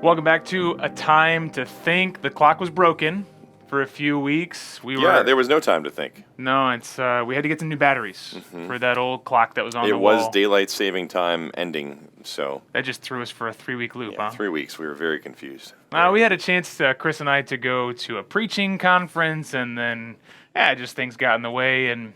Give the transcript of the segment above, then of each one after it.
Welcome back to A Time to Think. The clock was broken for a few weeks. There was no time to think. No, it's we had to get some new batteries for that old clock that was on the It wall. was daylight saving time ending, so That just threw us for a 3-week loop, huh? 3 weeks. We were very confused. We had a chance, Chris and I, to go to a preaching conference, and then just things got in the way, and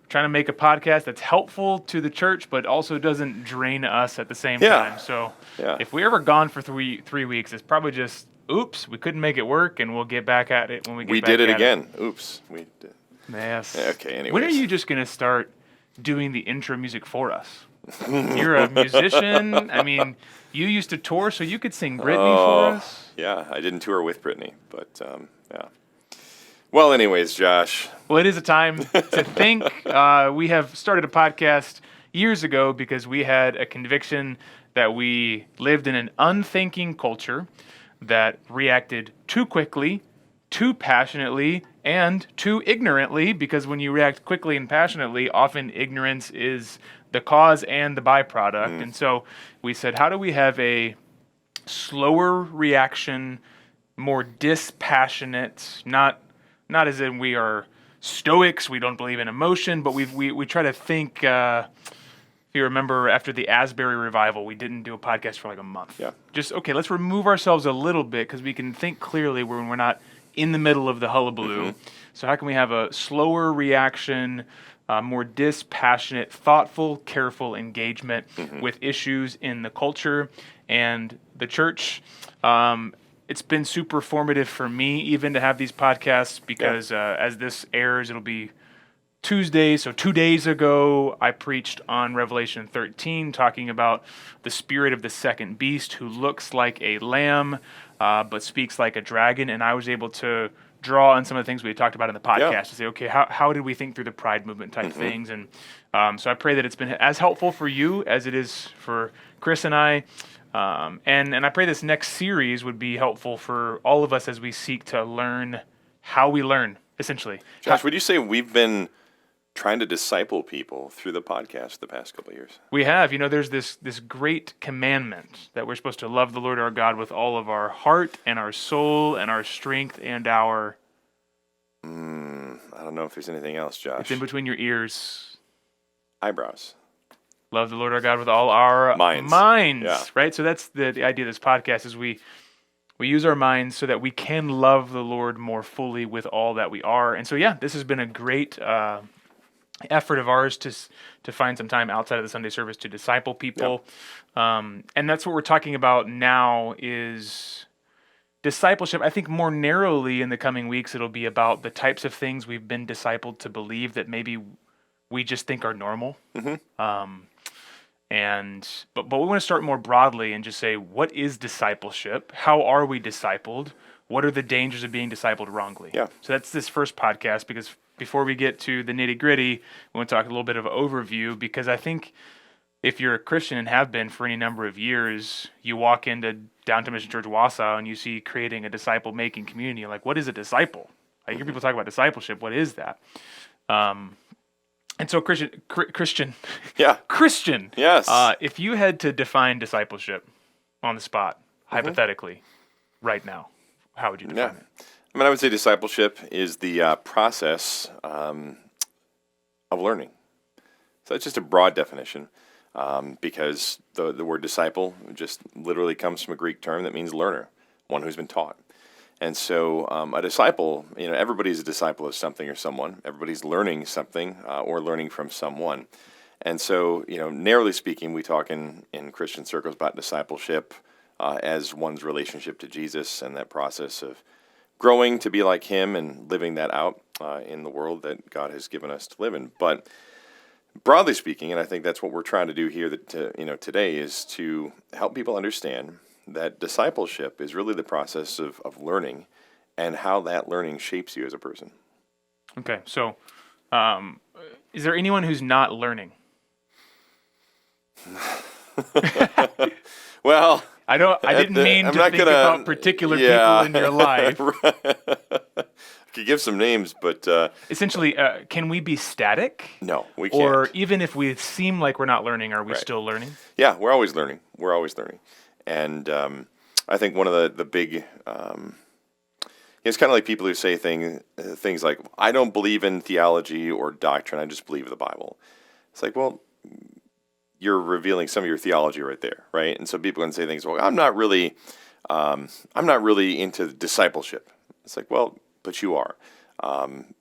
trying to make a podcast that's helpful to the church, but also doesn't drain us at the same time. So if we're ever gone for three weeks, it's probably just, oops, we couldn't make it work, and we'll get back at it when we get back at it. We did it again. Oops. We did. Yes. Okay, anyways. When are you just going to start doing the intro music for us? You're a musician. I mean, you used to tour, so you could sing Britney for us. Yeah, I didn't tour with Britney, but yeah. Well, anyways, Josh. Well, it is a time to think. We have started a podcast years ago because we had a conviction that we lived in an unthinking culture that reacted too quickly, too passionately, and too ignorantly, because when you react quickly and passionately, often ignorance is the cause and the byproduct. And so we said, how do we have a slower reaction, more dispassionate, not as in we are stoics, we don't believe in emotion, but we try to think. If you remember, after the Asbury revival, we didn't do a podcast for like a month. Yeah. Just, okay, let's remove ourselves a little bit because we can think clearly when we're not in the middle of the hullabaloo. So how can we have a slower reaction, more dispassionate, thoughtful, careful engagement with issues in the culture and the church? It's been super formative for me even to have these podcasts because as this airs, it'll be Tuesday. So 2 days ago, I preached on Revelation 13, talking about the spirit of the second beast who looks like a lamb but speaks like a dragon. And I was able to draw on some of the things we had talked about in the podcast to say, okay, how did we think through the pride movement type things? And so I pray that it's been as helpful for you as it is for Chris and I. And I pray this next series would be helpful for all of us as we seek to learn how we learn, essentially. Josh, would you say we've been trying to disciple people through the podcast the past couple of years? We have. You know, there's this great commandment that we're supposed to love the Lord our God with all of our heart and our soul and our strength and our... I don't know if there's anything else, Josh. It's in between your ears. Eyebrows. Love the Lord our God with all our minds, right? So that's the idea of this podcast is we use our minds so that we can love the Lord more fully with all that we are. And so, this has been a great effort of ours to find some time outside of the Sunday service to disciple people. And that's what we're talking about now is discipleship. I think more narrowly in the coming weeks, it'll be about the types of things we've been discipled to believe that maybe we just think are normal. But we want to start more broadly and just say, what is discipleship? How are we discipled? What are the dangers of being discipled wrongly? Yeah. So that's this first podcast, because before we get to the nitty gritty, we want to talk a little bit of overview, because I think if you're a Christian and have been for any number of years, you walk into Downtown Mission Church Wausau and you see creating a disciple-making community. You're like, what is a disciple? I hear people talk about discipleship. What is that? And so Christian, Yes. If you had to define discipleship on the spot, hypothetically, right now, how would you define it? I mean, I would say discipleship is the process of learning. So it's just a broad definition because the word disciple just literally comes from a Greek term that means learner, one who's been taught. And so a disciple, everybody's a disciple of something or someone. Everybody's learning something or learning from someone. And so, narrowly speaking, we talk in Christian circles about discipleship as one's relationship to Jesus and that process of growing to be like him and living that out in the world that God has given us to live in. But broadly speaking, and I think that's what we're trying to do here today, is to help people understand that discipleship is really the process of learning and how that learning shapes you as a person. Okay, so is there anyone who's not learning? Well, I didn't mean to think about particular people in your life. I could give some names, but essentially, can we be static? No, we can't. Or even if we seem like we're not learning, are we still learning? Yeah, we're always learning. And I think one of the big, it's kind of like people who say things like, I don't believe in theology or doctrine, I just believe in the Bible. It's like, well, you're revealing some of your theology right there, right? And so people can say things, well, I'm not really into discipleship. It's like, well, but you are.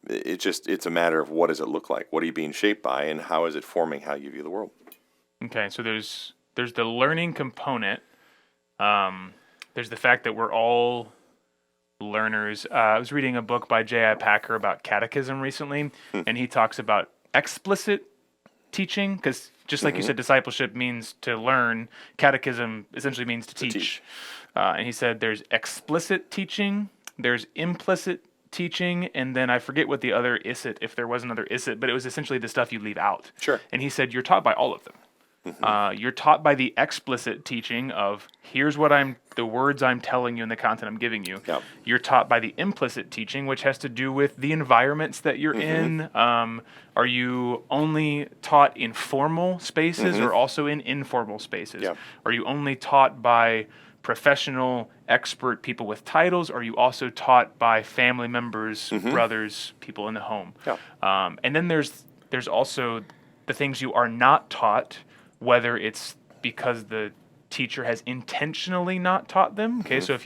It's a matter of what does it look like? What are you being shaped by, and how is it forming how you view the world? Okay, so there's the learning component. There's the fact that we're all learners. I was reading a book by J.I. Packer about catechism recently, and he talks about explicit teaching, because just like you said, discipleship means to learn. Catechism essentially means to teach. And he said there's explicit teaching, there's implicit teaching, and then I forget what the other isset, if there was another isset, but it was essentially the stuff you leave out. Sure. And he said you're taught by all of them. You're taught by the explicit teaching of here's what the words I'm telling you and the content I'm giving you. Yep. You're taught by the implicit teaching, which has to do with the environments that you're in. Are you only taught in formal spaces or also in informal spaces? Yep. Are you only taught by professional, expert people with titles? Or are you also taught by family members, brothers, people in the home? Yep. And then there's also the things you are not taught, whether it's because the teacher has intentionally not taught them. Okay, so if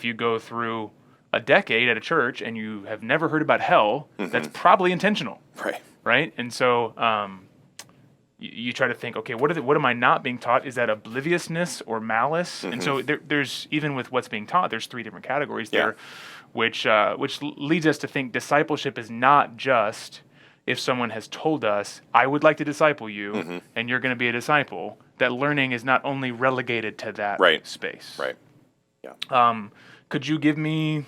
you go through a decade at a church and you have never heard about hell, that's probably intentional. Right? And so you try to think, okay, what am I not being taught? Is that obliviousness or malice? And so there's, even with what's being taught, there's 3 different categories there, which leads us to think discipleship is not just if someone has told us, I would like to disciple you, and you're going to be a disciple. That learning is not only relegated to that space. Right. Yeah. Could you give me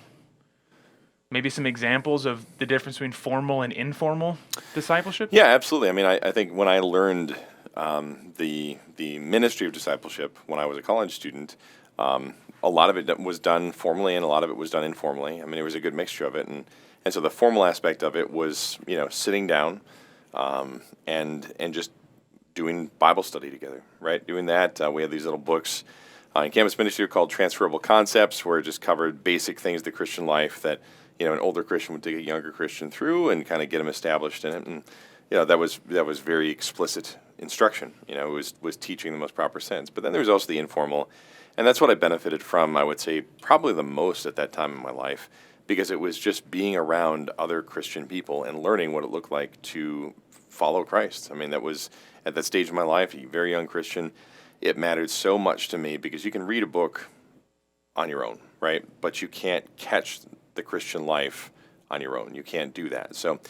maybe some examples of the difference between formal and informal discipleship? Yeah, absolutely. I mean, I think when I learned the ministry of discipleship when I was a college student, a lot of it was done formally and a lot of it was done informally. I mean, it was a good mixture of it. And so the formal aspect of it was, sitting down and just doing Bible study together, right? Doing that. We had these little books in campus ministry called Transferable Concepts, where it just covered basic things of the Christian life that, an older Christian would take a younger Christian through and kind of get them established in it. And, that was very explicit instruction. It was teaching in the most proper sense. But then there was also the informal, and that's what I benefited from, I would say, probably the most at that time in my life, because it was just being around other Christian people and learning what it looked like to follow Christ. I mean, that was, at that stage of my life, a very young Christian, it mattered so much to me, because you can read a book on your own, right? But you can't catch the Christian life on your own. You can't do that. So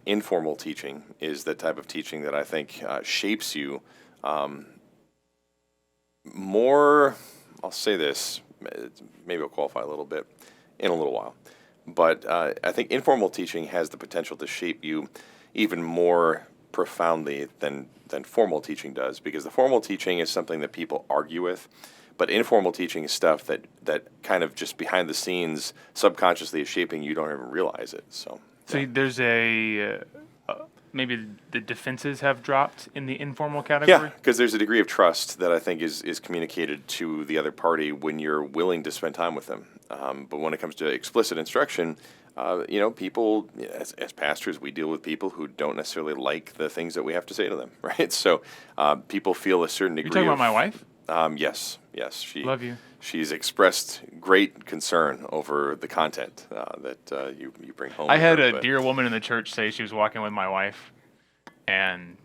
informal teaching is the type of teaching that I think shapes you more. I'll say this, maybe I'll qualify a little bit in a little while. But I think informal teaching has the potential to shape you even more profoundly than formal teaching does, because the formal teaching is something that people argue with, but informal teaching is stuff that kind of just behind the scenes subconsciously is shaping you, don't even realize it. So there's maybe the defenses have dropped in the informal category? Yeah, because there's a degree of trust that I think is communicated to the other party when you're willing to spend time with them. But when it comes to explicit instruction, people, as pastors, we deal with people who don't necessarily like the things that we have to say to them, right? So people feel a certain degree. You're talking about my wife? Yes. Love you. She's expressed great concern over the content that you bring home. I had a dear woman in the church say she was walking with my wife, and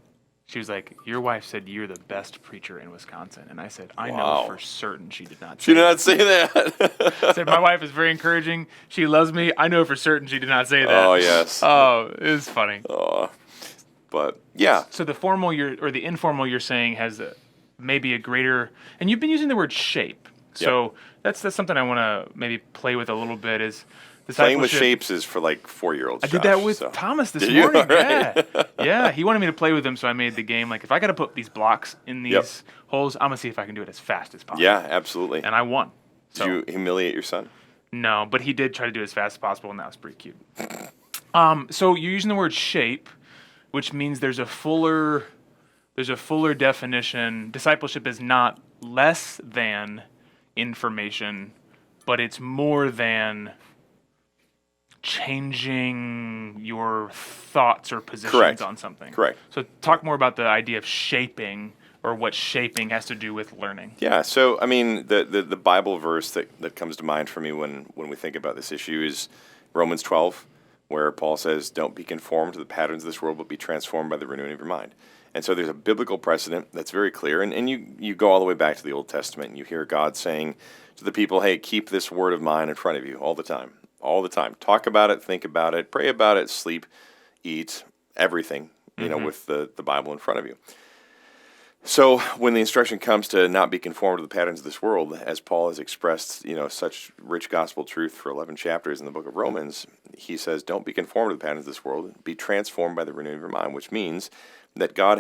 she was like, "Your wife said you're the best preacher in Wisconsin." And I said, "I know for certain she did not say that." She did not say that. I said, "My wife is very encouraging. She loves me. I know for certain she did not say that." Oh, yes. Oh, it was funny. But, yeah. So the formal the informal you're saying has maybe a greater, and you've been using the word shape. So that's something I want to maybe play with a little bit. Is playing with shapes is for like 4-year-olds. I did that with Thomas this morning. Yeah. He wanted me to play with them, so I made the game like, if I got to put these blocks in these holes, I'm gonna see if I can do it as fast as possible. Yeah, absolutely. And I won. So. Did you humiliate your son? No, but he did try to do it as fast as possible, and that was pretty cute. So you're using the word shape, which means there's a fuller definition. Discipleship is not less than information, but it's more than changing your thoughts or positions Correct. on something. Correct. So talk more about the idea of shaping, or what shaping has to do with learning. Yeah, so I mean, the Bible verse that comes to mind for me when we think about this issue is Romans 12, where Paul says, "Don't be conformed to the patterns of this world, but be transformed by the renewing of your mind." And so there's a biblical precedent that's very clear, and you go all the way back to the Old Testament, and you hear God saying to the people, "Hey, keep this word of mine in front of you all the time, all the time. Talk about it, think about it, pray about it, sleep, eat, everything, with the Bible in front of you." So when the instruction comes to not be conformed to the patterns of this world, as Paul has expressed, such rich gospel truth for 11 chapters in the book of Romans, he says, don't be conformed to the patterns of this world, be transformed by the renewing of your mind, which means that God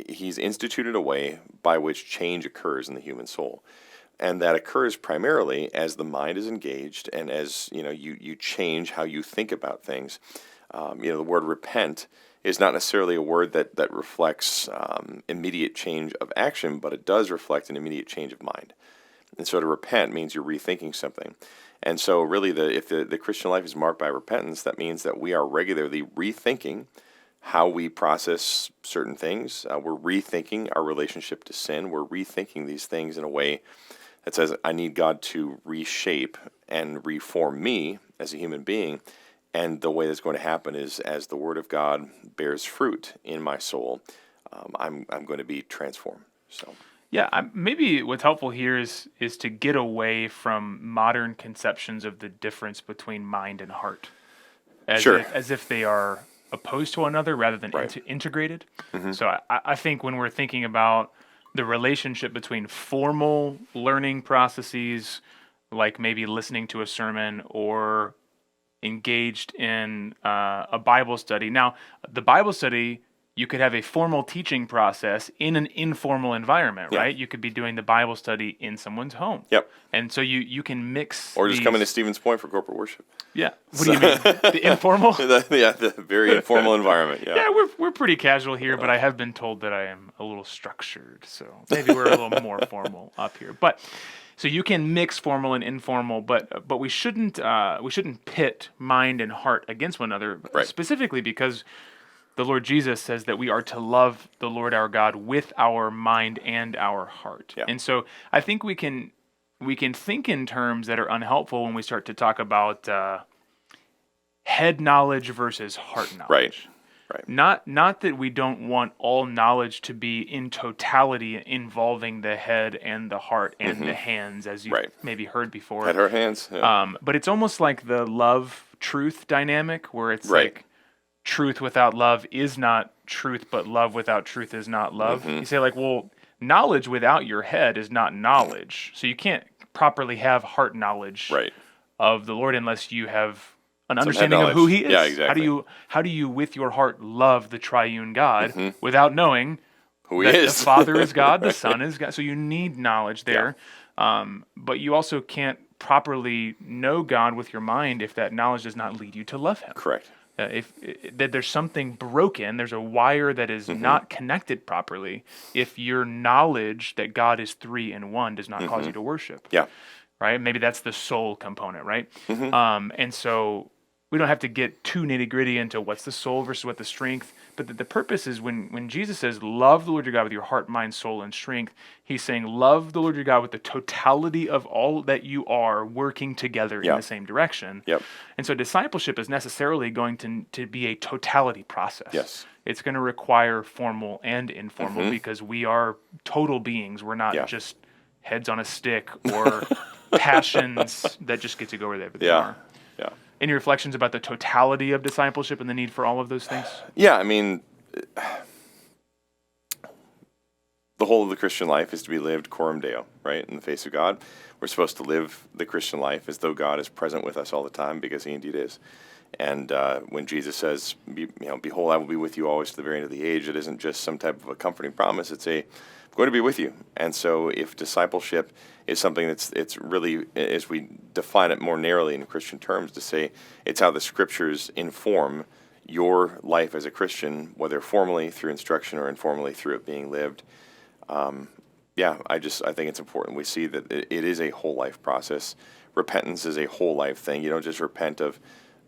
he's instituted a way by which change occurs in the human soul. And that occurs primarily as the mind is engaged and as, you change how you think about things. The word repent is not necessarily a word that reflects immediate change of action, but it does reflect an immediate change of mind. And so to repent means you're rethinking something. And so really if the Christian life is marked by repentance, that means that we are regularly rethinking how we process certain things. We're rethinking our relationship to sin. We're rethinking these things in a way that says, I need God to reshape and reform me as a human being. And the way that's going to happen is as the Word of God bears fruit in my soul, I'm going to be transformed. So, yeah, maybe what's helpful here is to get away from modern conceptions of the difference between mind and heart, as if they are opposed to one another rather than integrated. Mm-hmm. So I think when we're thinking about the relationship between formal learning processes, like maybe listening to a sermon or engaged in a Bible study. Now, the Bible study, you could have a formal teaching process in an informal environment, right? You could be doing the Bible study in someone's home. Yep. And so you can mix or just coming to Stevens Point for corporate worship. Yeah. What do you mean? The informal? the very informal environment. Yeah. Yeah, we're pretty casual here, but I have been told that I am a little structured, so maybe we're a little more formal up here. But so you can mix formal and informal, but we shouldn't pit mind and heart against one another, specifically because the Lord Jesus says that we are to love the Lord our God with our mind and our heart. Yeah. And so I think we can think in terms that are unhelpful when we start to talk about head knowledge versus heart knowledge. Right. Not that we don't want all knowledge to be in totality involving the head and the heart and the hands, as you maybe heard before. Head, heart, hands. Yeah. But it's almost like the love-truth dynamic, where it's like truth without love is not truth, but love without truth is not love. You say like, well, knowledge without your head is not knowledge. So you can't properly have heart knowledge of the Lord unless you have an understanding of who He is. Yeah, exactly. How do you with your heart love the triune God without knowing who He is? The Father is God, the Son is God. So you need knowledge there. But you also can't properly know God with your mind if that knowledge does not lead you to love Him. Correct. If that there's something broken, there's a wire that is not connected properly if your knowledge that God is three in one does not cause you to worship. Yeah. Right? Maybe that's the soul component, right? And so we don't have to get too nitty-gritty into what's the soul versus what the strength, but the purpose is when Jesus says, love the Lord your God with your heart, mind, soul, and strength, He's saying, love the Lord your God with the totality of all that you are working together in the same direction. Yep. And so discipleship is necessarily going to be a totality process. Yes. It's going to require formal and informal because we are total beings. We're not just heads on a stick or passions that just get to go wherever they are. Yeah. Any reflections about the totality of discipleship and the need for all of those things? Yeah, I mean, the whole of the Christian life is to be lived coram Deo, right, in the face of God. We're supposed to live the Christian life as though God is present with us all the time, because He indeed is. And when Jesus says, behold, I will be with you always to the very end of the age, it isn't just some type of a comforting promise. It's I'm going to be with you. And so if discipleship is something it's really, as we define it more narrowly in Christian terms, to say it's how the Scriptures inform your life as a Christian, whether formally through instruction or informally through it being lived, I think it's important we see that it is a whole life process. Repentance is a whole life thing. You don't just repent of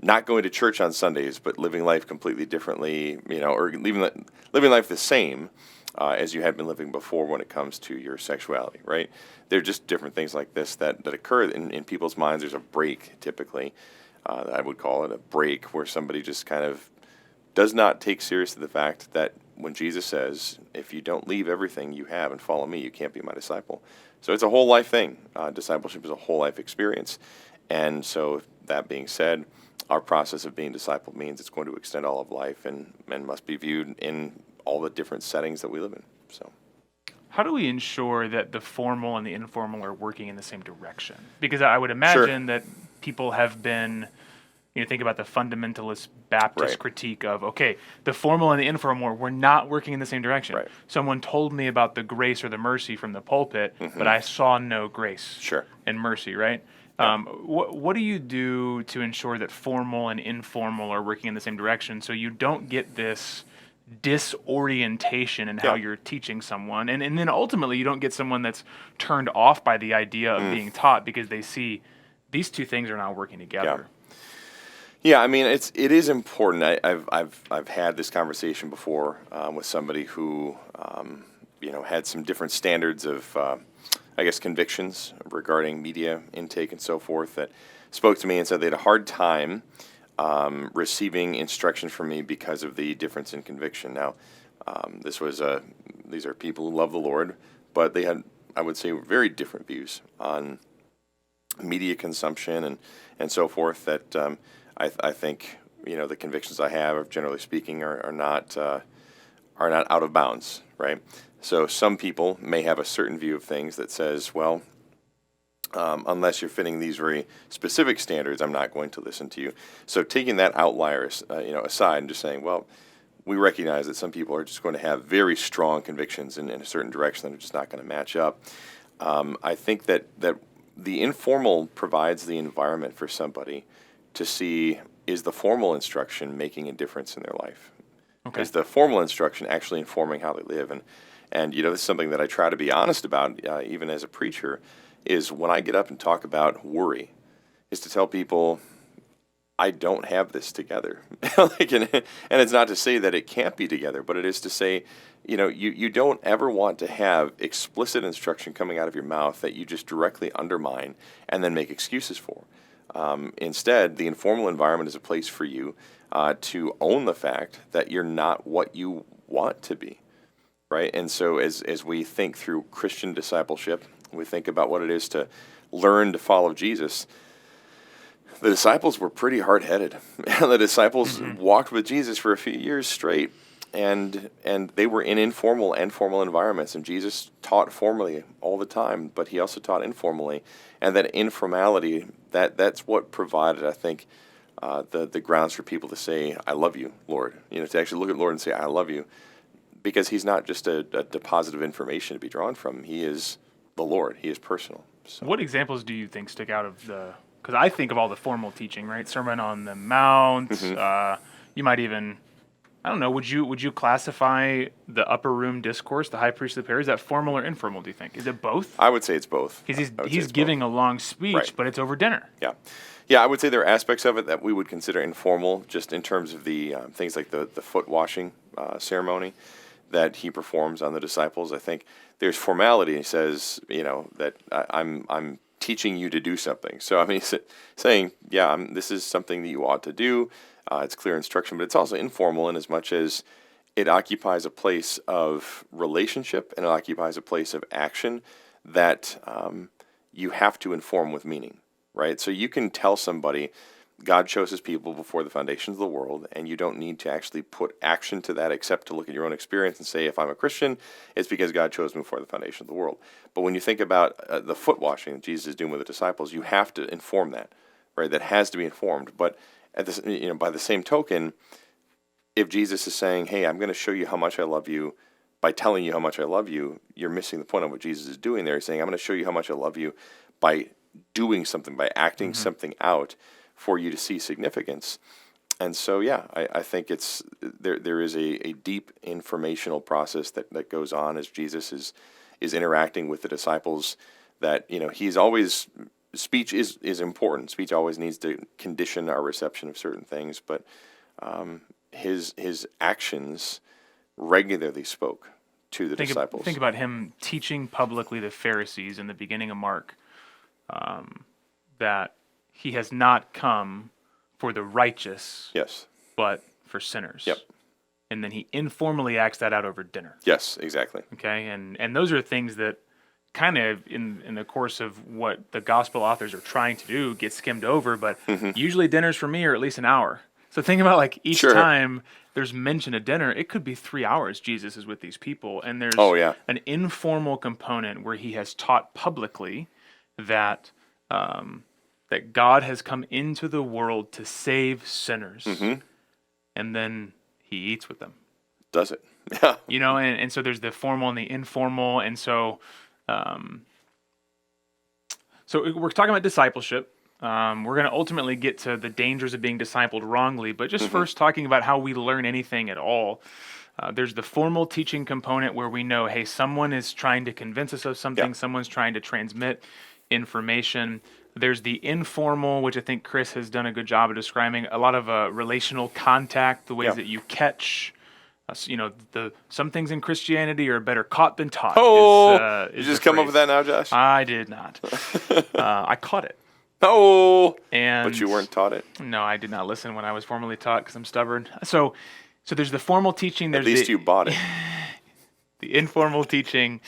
not going to church on Sundays, but living life completely differently, or living life the same as you had been living before when it comes to your sexuality, right? There are just different things like this that occur in people's minds. There's a break, typically. I would call it a break, where somebody just kind of does not take seriously the fact that when Jesus says, if you don't leave everything you have and follow me, you can't be my disciple. So it's a whole life thing. Discipleship is a whole life experience. And so that being said, our process of being discipled means it's going to extend all of life and must be viewed in all the different settings that we live in. So, how do we ensure that the formal and the informal are working in the same direction? Because I would imagine that people have been, think about the fundamentalist Baptist critique of, okay, the formal and the informal were not working in the same direction. Right. Someone told me about the grace or the mercy from the pulpit, but I saw no grace and mercy, right? What do you do to ensure that formal and informal are working in the same direction so you don't get this disorientation in how you're teaching someone, and then ultimately you don't get someone that's turned off by the idea of being taught because they see these two things are not working together? Yeah, I mean, it is important. I've had this conversation before with somebody who had some different standards of convictions regarding media intake and so forth, that spoke to me and said they had a hard time receiving instruction from me because of the difference in conviction. Now, these are people who love the Lord, but they had, I would say, very different views on media consumption and so forth, that I think the convictions I have, generally speaking, are not out of bounds, right? So some people may have a certain view of things that says, well, unless you're fitting these very specific standards, I'm not going to listen to you. So taking that outlier, aside and just saying, well, we recognize that some people are just going to have very strong convictions in a certain direction that are just not going to match up. I think that the informal provides the environment for somebody to see, is the formal instruction making a difference in their life? Okay. Is the formal instruction actually informing how they live? And this is something that I try to be honest about, even as a preacher, is when I get up and talk about worry, is to tell people, I don't have this together. And it's not to say that it can't be together, but it is to say, you don't ever want to have explicit instruction coming out of your mouth that you just directly undermine and then make excuses for. Instead, the informal environment is a place for you to own the fact that you're not what you want to be, right? And so as we think through Christian discipleship, we think about what it is to learn to follow Jesus. The disciples were pretty hard-headed. The disciples walked with Jesus for a few years straight, and they were in informal and formal environments, and Jesus taught formally all the time, but he also taught informally, and that informality, that's what provided, I think, the grounds for people to say, I love you, Lord. To actually look at the Lord and say, I love you, because he's not just a deposit of information to be drawn from. He is the Lord. He is personal. So. What examples do you think stick out of because I think of all the formal teaching, right? Sermon on the Mount. You might even, I don't know, would you classify the upper room discourse, the high priest of the prayer, is that formal or informal, do you think? Is it both? I would say it's both. Because he's giving a long speech, but it's over dinner. Yeah. Yeah, I would say there are aspects of it that we would consider informal, just in terms of the things like the foot washing ceremony that he performs on the disciples. I think there's formality. He says, that I'm teaching you to do something. So, I mean, he's saying, this is something that you ought to do. It's clear instruction, but it's also informal in as much as it occupies a place of relationship and it occupies a place of action that you have to inform with meaning, right? So you can tell somebody, God chose his people before the foundations of the world, and you don't need to actually put action to that except to look at your own experience and say, if I'm a Christian, it's because God chose me before the foundation of the world. But when you think about the foot washing that Jesus is doing with the disciples, you have to inform that, right? That has to be informed. But at this, by the same token, if Jesus is saying, hey, I'm going to show you how much I love you by telling you how much I love you, you're missing the point of what Jesus is doing there. He's saying, I'm going to show you how much I love you by doing something, by acting something out for you to see significance. And so, I think there is a deep informational process that goes on as Jesus is interacting with the disciples, that, he's always, speech is important. Speech always needs to condition our reception of certain things, but his actions regularly spoke to the disciples. Think about him teaching publicly the Pharisees in the beginning of Mark that he has not come for the righteous, Yes. but for sinners. Yep. And then he informally acts that out over dinner. Yes, exactly. Okay, and those are things that kind of in the course of what the gospel authors are trying to do get skimmed over, but usually dinners for me are at least an hour. So think about like each Sure. time there's mention of dinner, it could be 3 hours Jesus is with these people, and there's an informal component where he has taught publicly that that God has come into the world to save sinners, and then he eats with them. Does it? Yeah. And so there's the formal and the informal, and so we're talking about discipleship. We're going to ultimately get to the dangers of being discipled wrongly, but just first talking about how we learn anything at all. There's the formal teaching component where we know, hey, someone is trying to convince us of something, someone's trying to transmit information. There's the informal, which I think Chris has done a good job of describing, a lot of relational contact, the ways that you catch. Some things in Christianity are better caught than taught. You just come up with that now, Josh? I did not. I caught it. But you weren't taught it. No, I did not listen when I was formally taught because I'm stubborn. So there's the formal teaching. There's At least you bought it. The informal teaching,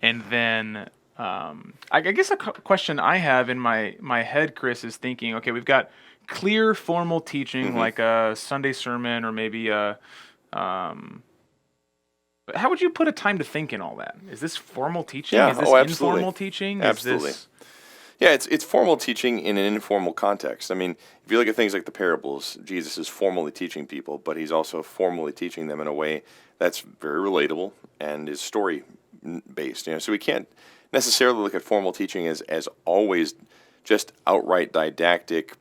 and then I guess a question I have in my head, Chris, is thinking, okay, we've got clear formal teaching like a Sunday sermon or maybe a. But how would you put a time to think in all that? Is this formal teaching? Yeah. Is this informal teaching? Absolutely. Yeah, it's formal teaching in an informal context. I mean, if you look at things like the parables, Jesus is formally teaching people, but he's also formally teaching them in a way that's very relatable and is story-based. So we can't necessarily look at formal teaching as always just outright didactic.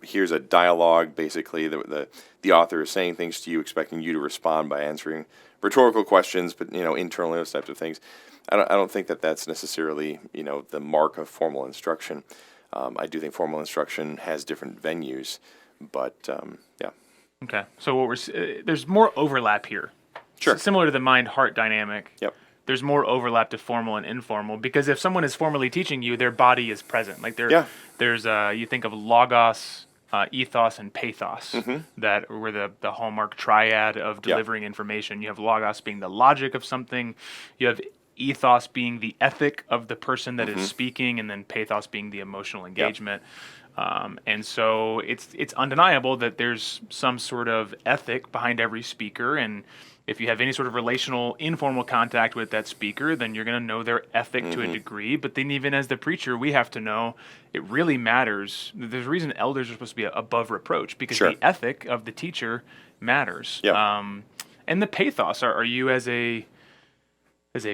Here's a dialogue, basically. The author is saying things to you, expecting you to respond by answering rhetorical questions, but, internally, those types of things. I don't think that that's necessarily, the mark of formal instruction. I do think formal instruction has different venues, but yeah. Okay, so there's more overlap here. Sure. Similar to the mind-heart dynamic. Yep. There's more overlap to formal and informal, because if someone is formally teaching you, their body is present. Like there's you think of logos, ethos, and pathos that were the hallmark triad of delivering information. You have logos being the logic of something. You have ethos being the ethic of the person that is speaking, and then pathos being the emotional engagement. And so it's undeniable that there's some sort of ethic behind every speaker, and if you have any sort of relational, informal contact with that speaker, then you're going to know their ethic to a degree. But then even as the preacher, we have to know it really matters. There's a reason elders are supposed to be above reproach, because the ethic of the teacher matters. And the pathos, are you as a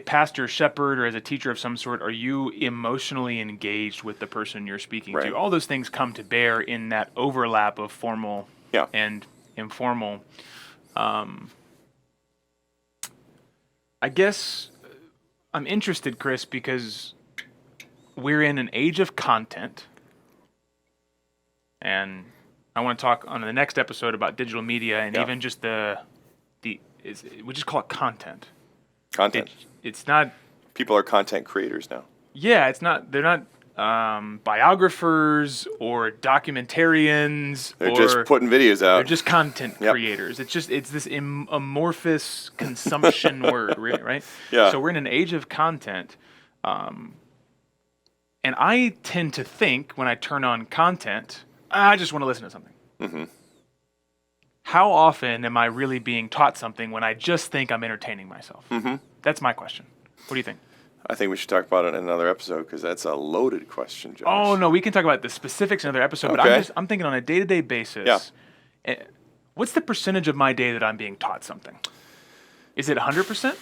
pastor, shepherd, or as a teacher of some sort, are you emotionally engaged with the person you're speaking to? All those things come to bear in that overlap of formal and informal. I guess I'm interested, Chris, because we're in an age of content, and I want to talk on the next episode about digital media and even just we just call it content. Content. It's not. People are content creators now. Yeah, it's not. They're not biographers or documentarians. They're just putting videos out. They're just content creators. It's this amorphous consumption word, right? Yeah. So we're in an age of content, and I tend to think when I turn on content, I just want to listen to something. How often am I really being taught something when I just think I'm entertaining myself? That's my question. What do you think? I think we should talk about it in another episode, because that's a loaded question, Josh. Oh, no, we can talk about the specifics in another episode, but I'm thinking on a day-to-day basis, what's the percentage of my day that I'm being taught something? Is it 100%?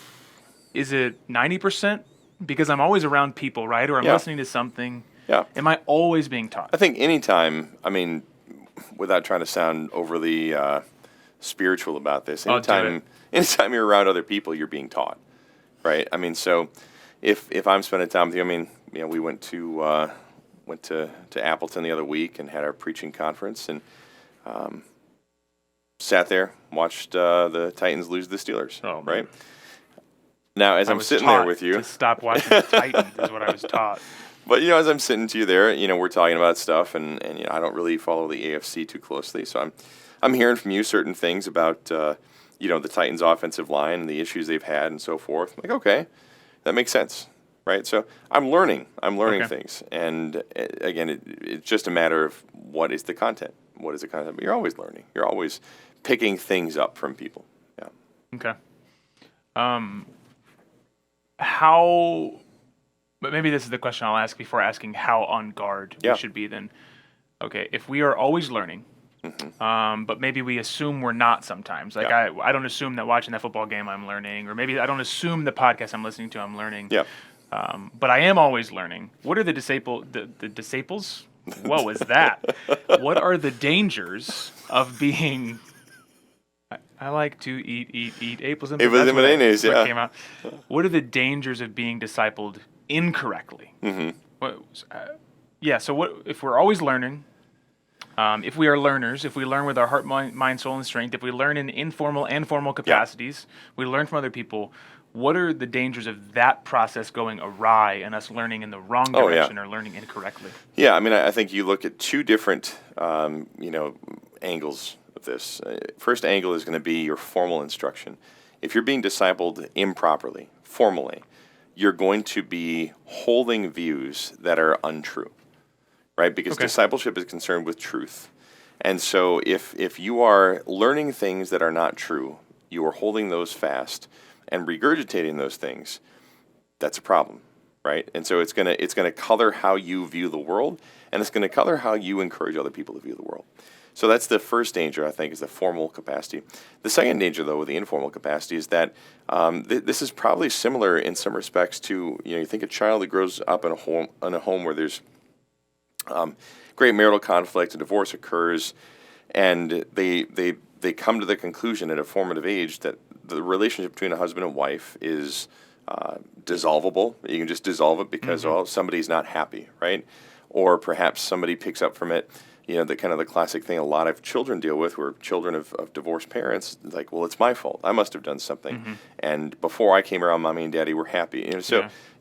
Is it 90%? Because I'm always around people, right? Or I'm listening to something. Yeah. Am I always being taught? I think anytime, without trying to sound overly spiritual about this, anytime you're around other people, you're being taught, right? So if I'm spending time with you, I mean, we went to Appleton the other week and had our preaching conference, and sat there, watched the Titans lose to the Steelers. Oh, man. Right now, as I I'm was sitting there taught with you, to stop watching the Titans is what I was taught. but as I'm sitting to you there, we're talking about stuff, and I don't really follow the AFC too closely, so I'm hearing from you certain things about the Titans' offensive line and the issues they've had and so forth. I'm like, okay, that makes sense, right? So I'm learning Okay. things, and again, it's just a matter of what is the content. What is the content? But you're always learning. You're always picking things up from people. Yeah. Okay. How? But maybe this is the question I'll ask before asking how on guard Yeah. we should be. Then, okay, if we are always learning, but maybe we assume we're not sometimes. Like Yeah. I don't assume that watching that football game I'm learning, or maybe I don't assume the podcast I'm listening to I'm learning. Yeah. But I am always learning. What are the disciples? What was that? What are the dangers of being? I like to eat apples and Apples and bananas, that's what yeah. came out. What are the dangers of being discipled incorrectly? So what if we're always learning? If we are learners, if we learn with our heart, mind, soul, and strength, if we learn in informal and formal capacities, we learn from other people. What are the dangers of that process going awry and us learning in the wrong direction or learning incorrectly? Yeah, I mean, I think you look at two different, angles of this. First angle is going to be your formal instruction. If you're being discipled improperly, formally, you're going to be holding views that are untrue, right? Because discipleship is concerned with truth. And so if you are learning things that are not true, you are holding those fast and regurgitating those things, that's a problem, right? And so it's gonna color how you view the world, and it's gonna color how you encourage other people to view the world. So that's the first danger, I think, is the formal capacity. The second danger, though, with the informal capacity is that this is probably similar in some respects to, you think a child that grows up in a home where there's great marital conflict, a divorce occurs, and they come to the conclusion at a formative age that the relationship between a husband and wife is dissolvable. You can just dissolve it because somebody's not happy, right? Or perhaps somebody picks up from it, the kind of the classic thing a lot of children deal with, where children of divorced parents, like, well, it's my fault. I must have done something. And before I came around, mommy and daddy were happy.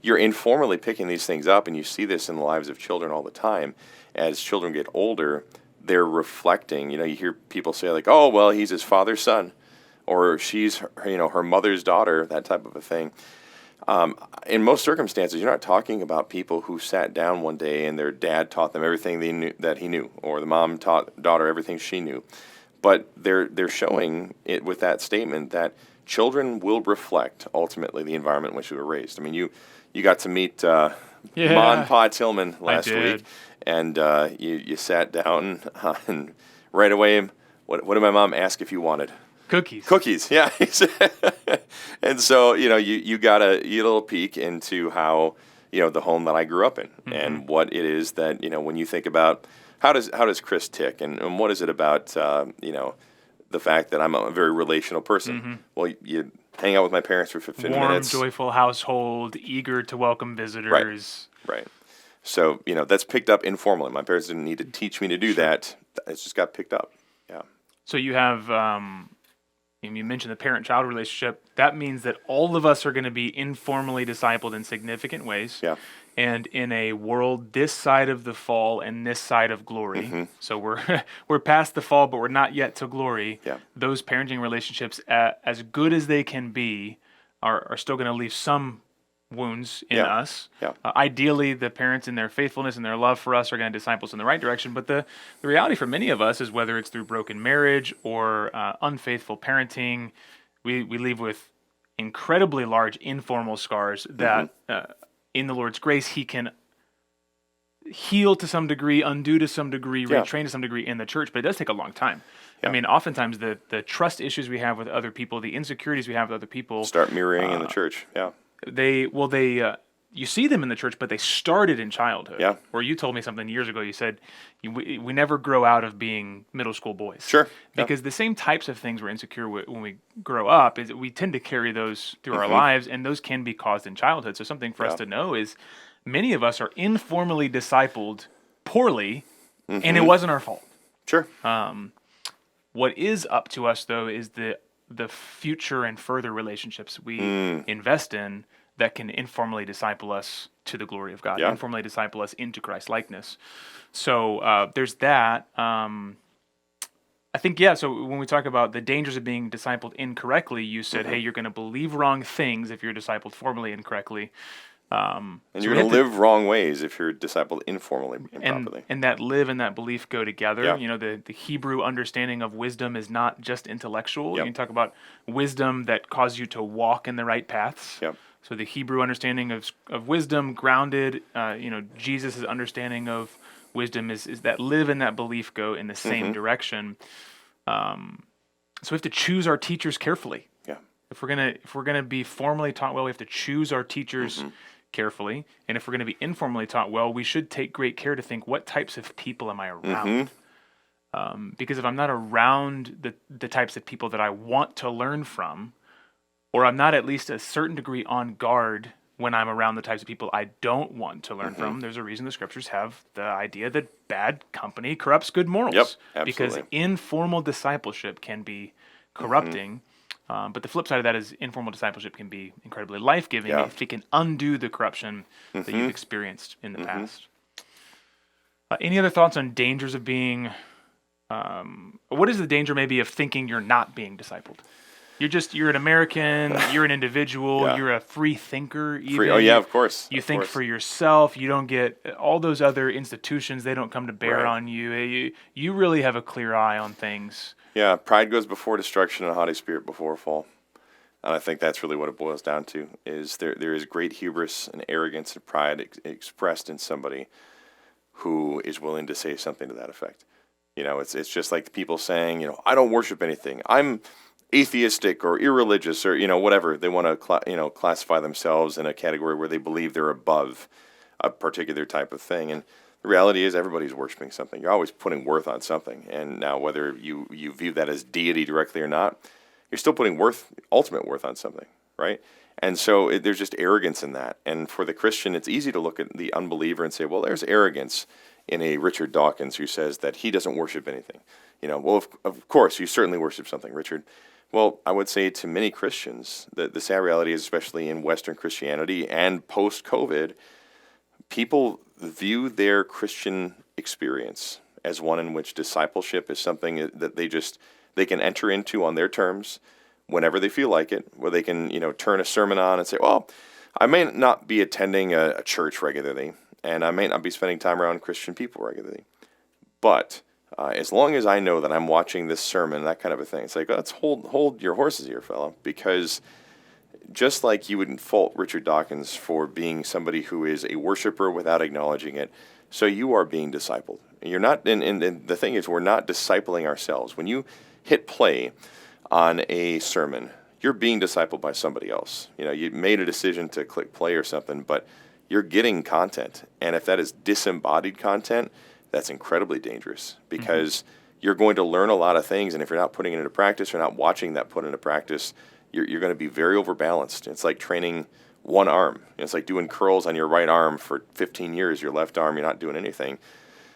You're informally picking these things up, and you see this in the lives of children all the time. As children get older, they're reflecting. You hear people say, like, oh, well, he's his father's son, or she's her mother's daughter, that type of a thing. In most circumstances, you're not talking about people who sat down one day and their dad taught them everything that he knew, or the mom taught daughter everything she knew. But they're showing it with that statement that children will reflect ultimately the environment in which they were raised. I mean, you got to meet Ma and Pa Tillman last week, and you sat down and right away, what did my mom ask if you wanted? Cookies, yeah. And so, you got a little peek into how, the home that I grew up in, and what it is that, when you think about how does Chris tick, and what is it about, the fact that I'm a very relational person. Well, you hang out with my parents for 15 minutes. Warm, joyful household, eager to welcome visitors. Right. So, that's picked up informally. My parents didn't need to teach me to do that. It's just got picked up. Yeah. So you have... you mentioned the parent-child relationship. That means that all of us are going to be informally discipled in significant ways. Yeah. And in a world this side of the fall and this side of glory, so we're past the fall, but we're not yet to glory. Yeah. Those parenting relationships, as good as they can be, are still going to leave some wounds in us. Yeah. Ideally, the parents in their faithfulness and their love for us are going to disciple us in the right direction. But the reality for many of us is, whether it's through broken marriage or unfaithful parenting, we leave with incredibly large informal scars that in the Lord's grace, He can heal to some degree, undo to some degree, retrain to some degree in the church. But it does take a long time. Yeah. I mean, oftentimes the trust issues we have with other people, the insecurities we have with other people, start mirroring in the church. Yeah. They you see them in the church, but they started in childhood. Yeah. Or you told me something years ago. You said we never grow out of being middle school boys. Sure. Yeah. Because the same types of things we're insecure with when we grow up is we tend to carry those through our lives, and those can be caused in childhood. So something for us to know is many of us are informally discipled poorly, and it wasn't our fault. Sure. What is up to us, though, is the future and further relationships we invest in that can informally disciple us to the glory of God, informally disciple us into Christ likeness. So there's that. I think, so when we talk about the dangers of being discipled incorrectly, you said, hey, you're going to believe wrong things if you're discipled formally incorrectly. And you're going to live wrong ways if you're discipled informally, improperly. And that live and that belief go together. Yeah. You know, the Hebrew understanding of wisdom is not just intellectual. Yep. You can talk about wisdom that causes you to walk in the right paths. Yep. So the Hebrew understanding of wisdom grounded, Jesus' understanding of wisdom is that live and that belief go in the same direction. So we have to choose our teachers carefully. Yeah. If we're gonna be formally taught well, we have to choose our teachers carefully. And if we're gonna be informally taught well, we should take great care to think, what types of people am I around? Because if I'm not around the types of people that I want to learn from, or I'm not at least a certain degree on guard when I'm around the types of people I don't want to learn from, there's a reason the scriptures have the idea that bad company corrupts good morals. Yep, absolutely. Because informal discipleship can be corrupting, but the flip side of that is informal discipleship can be incredibly life-giving if it can undo the corruption that you've experienced in the past. Any other thoughts on dangers of being... what is the danger maybe of thinking you're not being discipled? You're an American, you're an individual, you're a free thinker. Even. Of course. You think for yourself. You don't get all those other institutions, they don't come to bear on you. You really have a clear eye on things. Yeah, pride goes before destruction and a haughty spirit before a fall. And I think that's really what it boils down to, is there is great hubris and arrogance and pride expressed in somebody who is willing to say something to that effect. You know, it's just like people saying, I don't worship anything. I'm atheistic or irreligious or, whatever. They want to, classify themselves in a category where they believe they're above a particular type of thing. And the reality is everybody's worshiping something. You're always putting worth on something. And now whether you view that as deity directly or not, you're still putting ultimate worth on something, right? And so there's just arrogance in that. And for the Christian, it's easy to look at the unbeliever and say, well, there's arrogance in a Richard Dawkins who says that he doesn't worship anything. Well, of course, you certainly worship something, Richard. Well, I would say to many Christians that the sad reality is, especially in Western Christianity and post-COVID, people view their Christian experience as one in which discipleship is something that they can enter into on their terms whenever they feel like it, where they can, turn a sermon on and say, well, I may not be attending a church regularly, and I may not be spending time around Christian people regularly, but as long as I know that I'm watching this sermon, that kind of a thing, it's like, let's hold your horses here, fella, because just like you wouldn't fault Richard Dawkins for being somebody who is a worshiper without acknowledging it, so you are being discipled. And you're not, and the thing is, we're not discipling ourselves. When you hit play on a sermon, you're being discipled by somebody else. You made a decision to click play or something, but you're getting content. And if that is disembodied content, that's incredibly dangerous, because you're going to learn a lot of things, and if you're not putting it into practice or not watching that put into practice, you're going to be very overbalanced. It's like training one arm. It's like doing curls on your right arm for 15 years. Your left arm, you're not doing anything.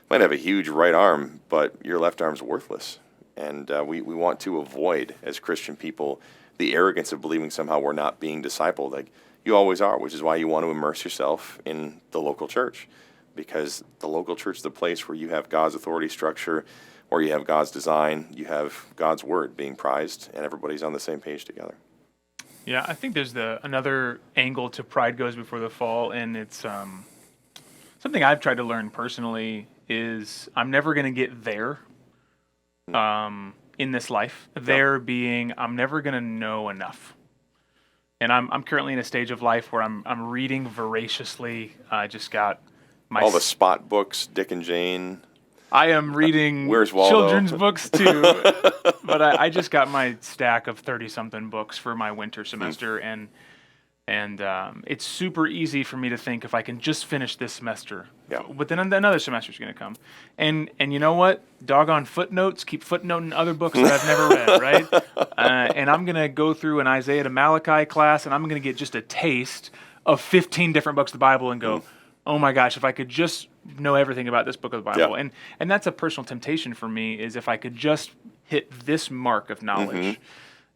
Might have a huge right arm, but your left arm's worthless. And we want to avoid, as Christian people, the arrogance of believing somehow we're not being discipled. Like you always are, which is why you want to immerse yourself in the local church, because the local church is the place where you have God's authority structure, or you have God's design, you have God's word being prized, and everybody's on the same page together. Yeah, I think there's another angle to pride goes before the fall, and it's something I've tried to learn personally is I'm never going to get there in this life. There being I'm never going to know enough. And I'm currently in a stage of life where I'm reading voraciously. I just got all the Spot books, Dick and Jane. I am reading Where's Waldo? Children's books too, but I just got my stack of 30-something books for my winter semester, and And it's super easy for me to think if I can just finish this semester, Yeah. but then another semester's going to come. And you know what? Doggone footnotes, keep footnoting other books that I've never read, right? And I'm going to go through an Isaiah to Malachi class, and I'm going to get just a taste of 15 different books of the Bible and go, oh my gosh, if I could just know everything about this book of the Bible. Yeah. And that's a personal temptation for me, is if I could just hit this mark of knowledge.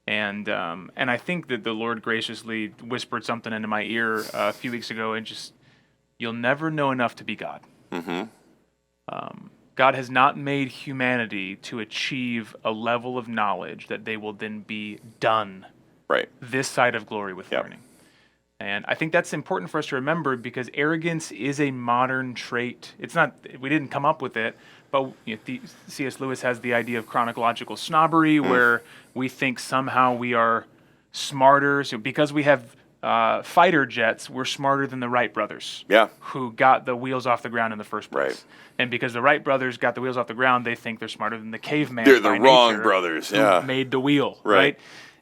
And I think that the Lord graciously whispered something into my ear a few weeks ago, and just, you'll never know enough to be God. God has not made humanity to achieve a level of knowledge that they will then be done Right. this side of glory with learning. And I think that's important for us to remember, because arrogance is a modern trait. It's not, we didn't come up with it, but C.S. Lewis has the idea of chronological snobbery, where we think somehow we are smarter. So because we have fighter jets, we're smarter than the Wright brothers, who got the wheels off the ground in the first place. Right. And because the Wright brothers got the wheels off the ground, they think they're smarter than the caveman. They're the by wrong nature brothers, who made the wheel, Right.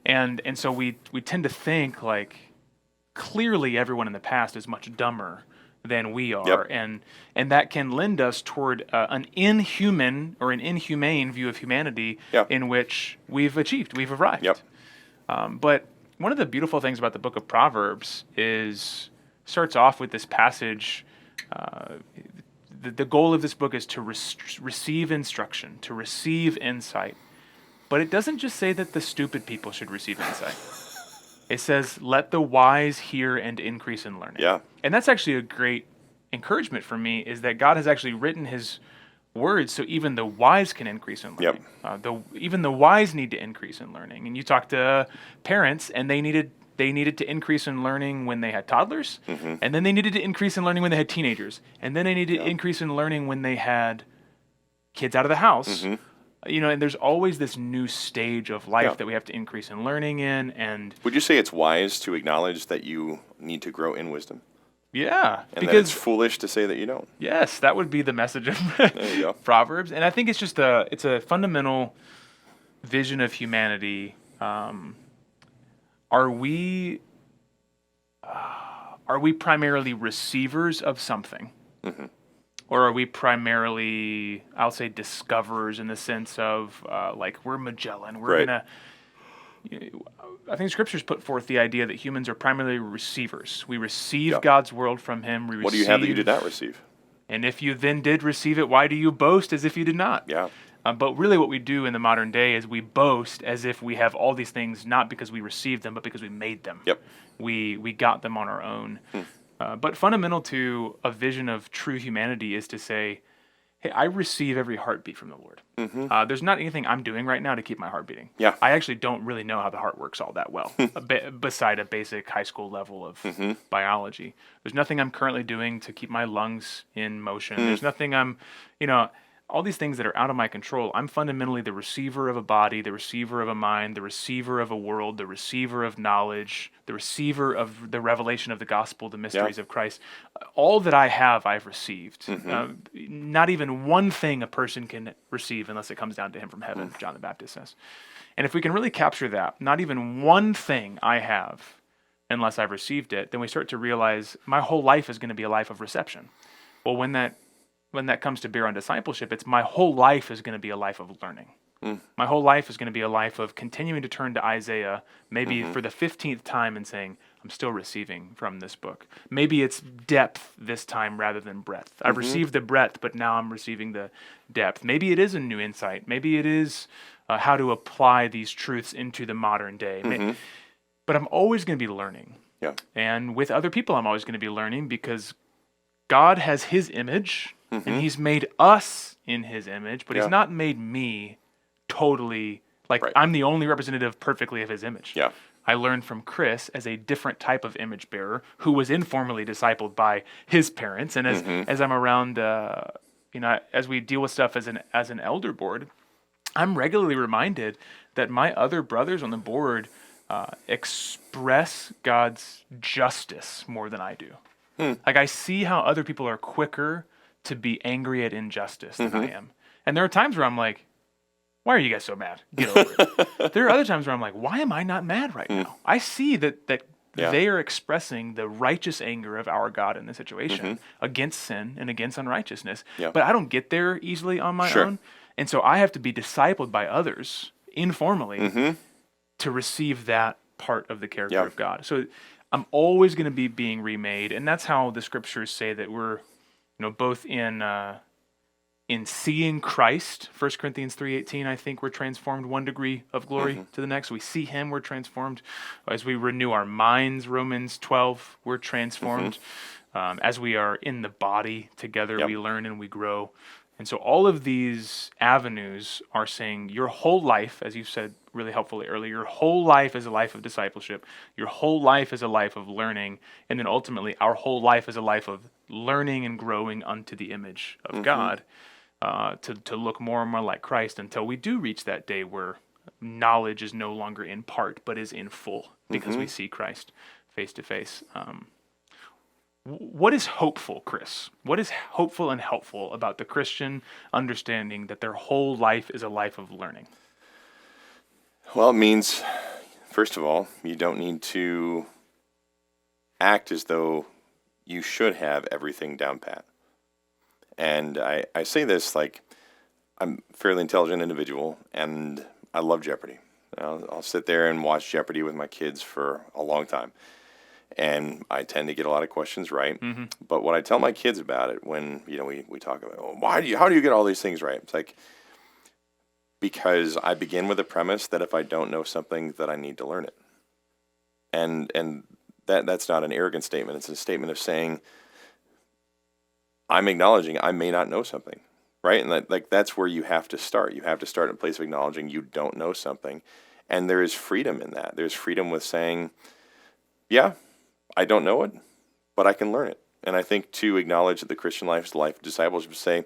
right? And so we tend to think like, clearly everyone in the past is much dumber than we are, and that can lend us toward an inhuman or an inhumane view of humanity, in which we've arrived. But one of the beautiful things about the book of Proverbs starts off with this passage. The goal of this book is to receive instruction, to receive insight. But it doesn't just say that the stupid people should receive insight. It says, let the wise hear and increase in learning. Yeah. And that's actually a great encouragement for me, is that God has actually written his words so even the wise can increase in learning. Even the wise need to increase in learning. And you talk to parents, and they needed to increase in learning when they had toddlers, and then they needed to increase in learning when they had teenagers, and then they needed to increase in learning when they had kids out of the house. And there's always this new stage of life that we have to increase in learning in. And would you say it's wise to acknowledge that you need to grow in wisdom? Yeah, and because it's foolish to say that you don't. Yes, that would be the message of there you go. Proverbs. And I think it's just it's a fundamental vision of humanity. Are we primarily receivers of something? Or are we primarily, I'll say, discoverers, in the sense of like we're Magellan. We're gonna. I think Scriptures put forth the idea that humans are primarily receivers. We receive God's world from Him. What do you have that you did not receive? And if you then did receive it, why do you boast as if you did not? Yeah. But really, what we do in the modern day is we boast as if we have all these things, not because we received them, but because we made them. We got them on our own. But fundamental to a vision of true humanity is to say, hey, I receive every heartbeat from the Lord. There's not anything I'm doing right now to keep my heart beating. I actually don't really know how the heart works all that well, beside a basic high school level of biology. There's nothing I'm currently doing to keep my lungs in motion. There's nothing all these things that are out of my control. I'm fundamentally the receiver of a body, the receiver of a mind, the receiver of a world, the receiver of knowledge, the receiver of the revelation of the gospel, the mysteries of Christ. All that I have, I've received. Not even one thing a person can receive unless it comes down to him from heaven, John the Baptist says. And if we can really capture that, not even one thing I have unless I've received it, then we start to realize my whole life is going to be a life of reception. Well, when that comes to bear on discipleship, it's my whole life is going to be a life of learning. My whole life is going to be a life of continuing to turn to Isaiah, maybe for the 15th time, and saying, I'm still receiving from this book. Maybe it's depth this time rather than breadth. I've received the breadth, but now I'm receiving the depth. Maybe it is a new insight. Maybe it is how to apply these truths into the modern day. But I'm always going to be learning. And with other people, I'm always going to be learning, because God has His image, and He's made us in His image, but He's not made me totally, like I'm the only representative perfectly of His image. I learned from Chris as a different type of image bearer who was informally discipled by his parents. And as I'm around, as we deal with stuff as an elder board, I'm regularly reminded that my other brothers on the board express God's justice more than I do. Like I see how other people are quicker to be angry at injustice than I am. And there are times where I'm like, why are you guys so mad? Get over it. There are other times where I'm like, why am I not mad right now? I see that Yeah. They are expressing the righteous anger of our God in the situation against sin and against unrighteousness. Yeah. But I don't get there easily on my Sure. own. And so I have to be discipled by others informally Mm-hmm. to receive that part of the character Yeah. of God. So I'm always going to be being remade. And that's how the scriptures say that we're, both in seeing Christ, 1 Corinthians 3:18, I think we're transformed one degree of glory to the next. We see him, we're transformed. As we renew our minds, Romans 12, we're transformed. As we are in the body together, Yep. we learn and we grow. And so all of these avenues are saying your whole life, as you said really helpfully earlier, your whole life is a life of discipleship. Your whole life is a life of learning. And then ultimately, our whole life is a life of learning and growing unto the image of God. To look more and more like Christ until we do reach that day where knowledge is no longer in part, but is in full because we see Christ face to face. What is hopeful, Chris? What is hopeful and helpful about the Christian understanding that their whole life is a life of learning? Well, it means, first of all, you don't need to act as though you should have everything down pat. And I say this like I'm a fairly intelligent individual, and I love Jeopardy. I'll sit there and watch Jeopardy with my kids for a long time. And I tend to get a lot of questions right. But what I tell my kids about it when, we talk about, how do you get all these things right? It's like, because I begin with a premise that if I don't know something, that I need to learn it. And that's not an arrogant statement. It's a statement of saying, I'm acknowledging I may not know something, right? And that's where you have to start. You have to start in a place of acknowledging you don't know something. And there is freedom in that. There's freedom with saying, yeah, I don't know it, but I can learn it. And I think to acknowledge that the Christian life is the life of discipleship, say,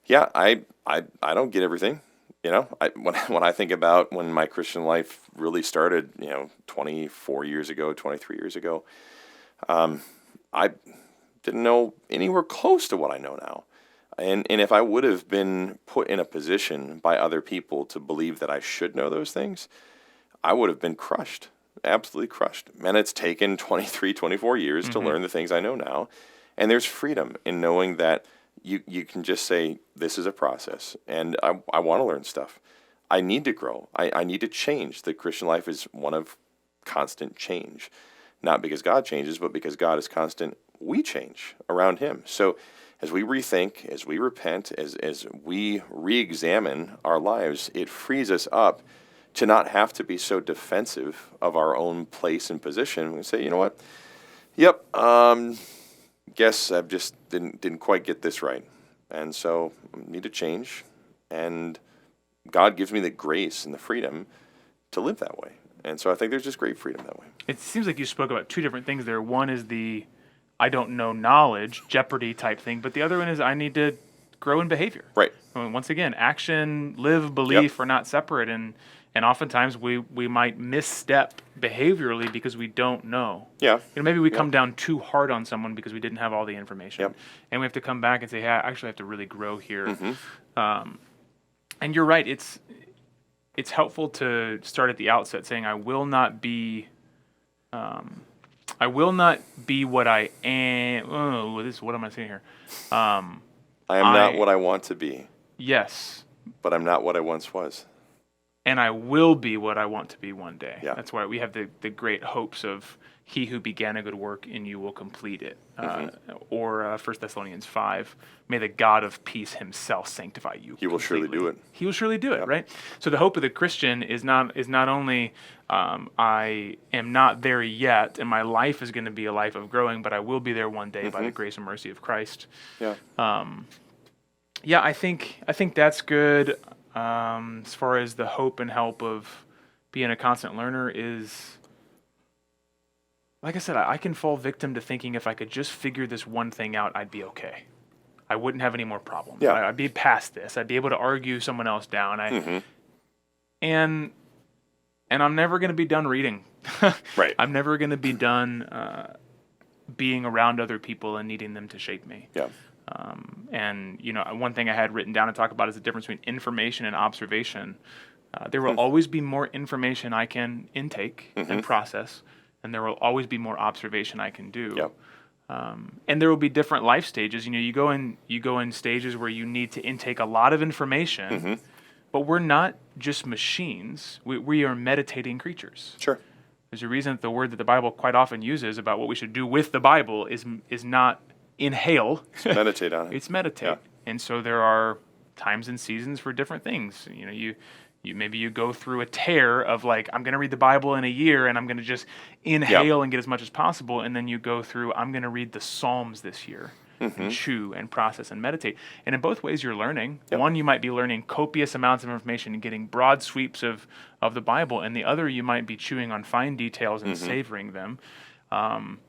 yeah, I don't get everything. When I think about when my Christian life really started, 24 years ago, 23 years ago, I didn't know anywhere close to what I know now. And if I would have been put in a position by other people to believe that I should know those things, I would have been crushed, absolutely crushed. And it's taken 23, 24 years to learn the things I know now. And there's freedom in knowing that you can just say, this is a process, and I want to learn stuff. I need to grow. I need to change. The Christian life is one of constant change. Not because God changes, but because God is constant, we change around him. So as we rethink, as we repent, as we re-examine our lives, it frees us up to not have to be so defensive of our own place and position. We say, you know what? Yep, guess I just didn't quite get this right. And so I need to change. And God gives me the grace and the freedom to live that way. And so I think there's just great freedom that way. It seems like you spoke about two different things there. One is the I don't know knowledge, Jeopardy type thing, but the other one is I need to grow in behavior. Right. I mean, once again, action, live, belief are not separate, and oftentimes we might misstep behaviorally because we don't know. Yeah. Maybe we come down too hard on someone because we didn't have all the information. Yep. And we have to come back and say, hey, I actually have to really grow here. And you're right, it's helpful to start at the outset saying, I will not be what I am. What am I saying here? I am not what I want to be. Yes. But I'm not what I once was. And I will be what I want to be one day. Yeah. That's why we have the great hopes of he who began a good work in you will complete it. Or 1 Thessalonians 5, may the God of peace himself sanctify you. He will surely do it. He will surely do it, right? So the hope of the Christian is not only I am not there yet, and my life is going to be a life of growing, but I will be there one day by the grace and mercy of Christ. Yeah. I think that's good. As far as the hope and help of being a constant learner is, like I said, I can fall victim to thinking if I could just figure this one thing out, I'd be okay. I wouldn't have any more problems. Yeah. I'd be past this. I'd be able to argue someone else down. And I'm never going to be done reading. Right. I'm never going to be done being around other people and needing them to shape me. Yeah. And one thing I had written down to talk about is the difference between information and observation. There will always be more information I can intake and process, and there will always be more observation I can do. Yep. And there will be different life stages. You go in stages where you need to intake a lot of information, but we're not just machines. We are meditating creatures. Sure. There's a reason that the word that the Bible quite often uses about what we should do with the Bible is not inhale. Meditate on it. It's meditate. Yeah. And so there are times and seasons for different things. You maybe you go through a tear of like, I'm going to read the Bible in a year and I'm going to just inhale and get as much as possible. And then you go through, I'm going to read the Psalms this year and chew and process and meditate. And in both ways you're learning. Yep. One, you might be learning copious amounts of information and getting broad sweeps of the Bible. And the other, you might be chewing on fine details and savoring them. And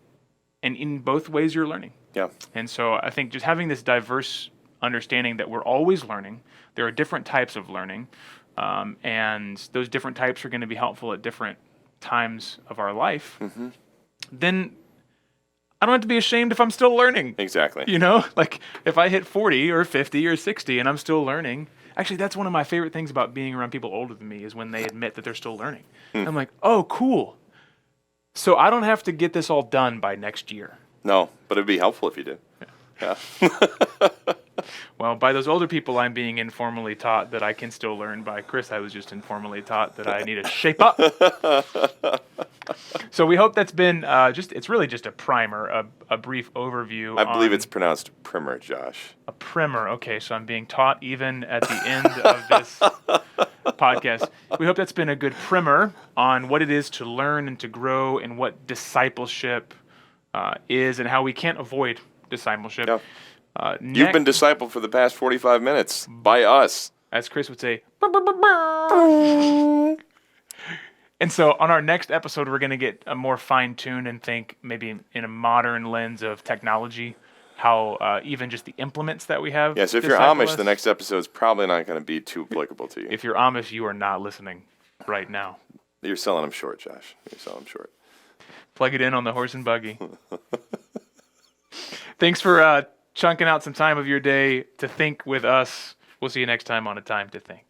in both ways you're learning. Yeah. And so I think just having this diverse understanding that we're always learning, there are different types of learning, and those different types are going to be helpful at different times of our life, then I don't have to be ashamed if I'm still learning. Exactly. Like if I hit 40 or 50 or 60 and I'm still learning. Actually, that's one of my favorite things about being around people older than me is when they admit that they're still learning. I'm like, oh, cool. So I don't have to get this all done by next year. No, but it'd be helpful if you did. Yeah. Well, by those older people, I'm being informally taught that I can still learn. By Chris, I was just informally taught that I need to shape up. So we hope that's been it's really just a primer, a brief overview. I believe it's pronounced primer, Josh. A primer. Okay, so I'm being taught even at the end of this podcast. We hope that's been a good primer on what it is to learn and to grow and what discipleship is and how we can't avoid discipleship. Yeah. You've been discipled for the past 45 minutes by us. As Chris would say. And so on our next episode, we're going to get a more fine-tuned and think maybe in a modern lens of technology, how even just the implements that we have. Yeah, so if you're Amish, the next episode is probably not going to be too applicable to you. If you're Amish, you are not listening right now. You're selling them short, Josh. You're selling them short. Plug it in on the horse and buggy. Thanks for chunking out some time of your day to think with us. We'll see you next time on A Time to Think.